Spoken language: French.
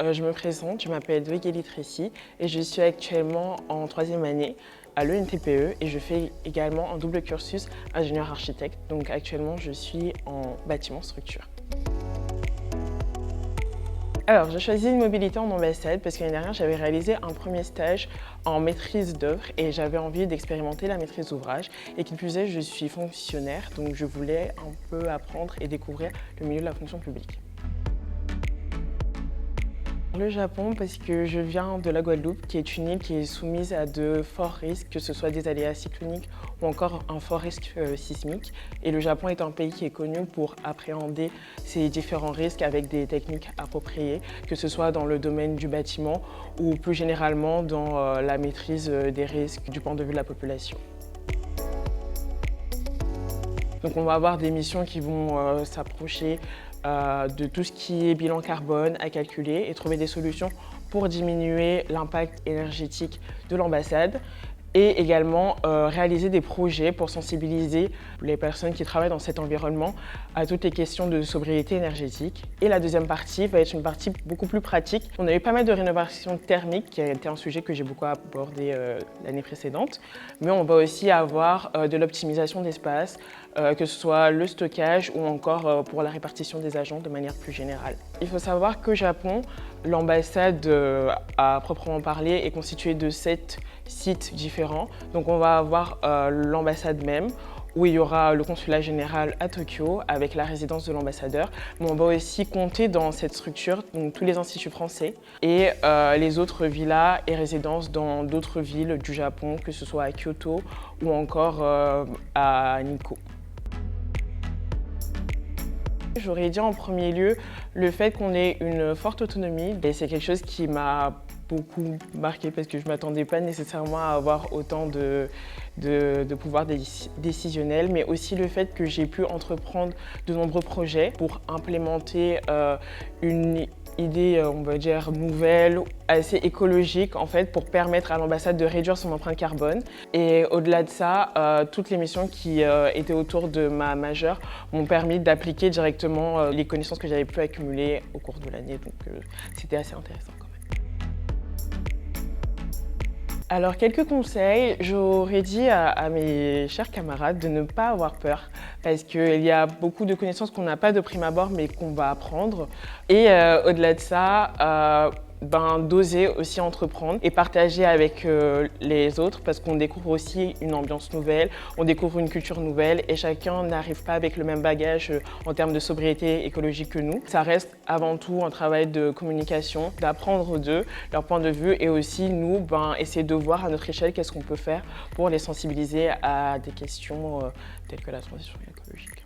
je me présente, je m'appelle Dwigeli Tracy et je suis actuellement en 3e année à l'ENTPE et je fais également un double cursus ingénieur architecte. Donc actuellement, je suis en bâtiment structure. Alors, j'ai choisi une mobilité en ambassade parce que l'année dernière, j'avais réalisé un premier stage en maîtrise d'œuvre et j'avais envie d'expérimenter la maîtrise d'ouvrage. Et qui plus est, je suis fonctionnaire, donc je voulais un peu apprendre et découvrir le milieu de la fonction publique. Le Japon parce que je viens de la Guadeloupe, qui est une île qui est soumise à de forts risques, que ce soit des aléas cycloniques ou encore un fort risque sismique. Et le Japon est un pays qui est connu pour appréhender ces différents risques avec des techniques appropriées, que ce soit dans le domaine du bâtiment ou plus généralement dans la maîtrise des risques du point de vue de la population. Donc on va avoir des missions qui vont s'approcher de tout ce qui est bilan carbone à calculer et trouver des solutions pour diminuer l'impact énergétique de l'ambassade et également réaliser des projets pour sensibiliser les personnes qui travaillent dans cet environnement à toutes les questions de sobriété énergétique. Et la deuxième partie va être une partie beaucoup plus pratique. On a eu pas mal de rénovation thermique, qui a été un sujet que j'ai beaucoup abordé l'année précédente, mais on va aussi avoir de l'optimisation d'espace, que ce soit le stockage ou encore pour la répartition des agents de manière plus générale. Il faut savoir qu'au Japon, l'ambassade à proprement parler est constituée de 7 sites différents. Donc on va avoir l'ambassade même, où il y aura le consulat général à Tokyo avec la résidence de l'ambassadeur. Mais on va aussi compter dans cette structure donc, tous les instituts français et les autres villas et résidences dans d'autres villes du Japon, que ce soit à Kyoto ou encore à Nikko. J'aurais dit en premier lieu le fait qu'on ait une forte autonomie et c'est quelque chose qui m'a beaucoup marqué parce que je ne m'attendais pas nécessairement à avoir autant de pouvoir décisionnel, mais aussi le fait que j'ai pu entreprendre de nombreux projets pour implémenter une idée, on va dire, nouvelle, assez écologique en fait, pour permettre à l'ambassade de réduire son empreinte carbone. Et au-delà de ça, toutes les missions qui étaient autour de ma majeure m'ont permis d'appliquer directement les connaissances que j'avais pu accumuler au cours de l'année, donc c'était assez intéressant quand même. Alors, quelques conseils, j'aurais dit à mes chers camarades de ne pas avoir peur parce qu'il y a beaucoup de connaissances qu'on n'a pas de prime abord mais qu'on va apprendre. Et au-delà de ça, d'oser aussi entreprendre et partager avec les autres parce qu'on découvre aussi une ambiance nouvelle, on découvre une culture nouvelle et chacun n'arrive pas avec le même bagage en termes de sobriété écologique que nous. Ça reste avant tout un travail de communication, d'apprendre d'eux, leur point de vue et aussi nous, essayer de voir à notre échelle qu'est-ce qu'on peut faire pour les sensibiliser à des questions telles que la transition écologique.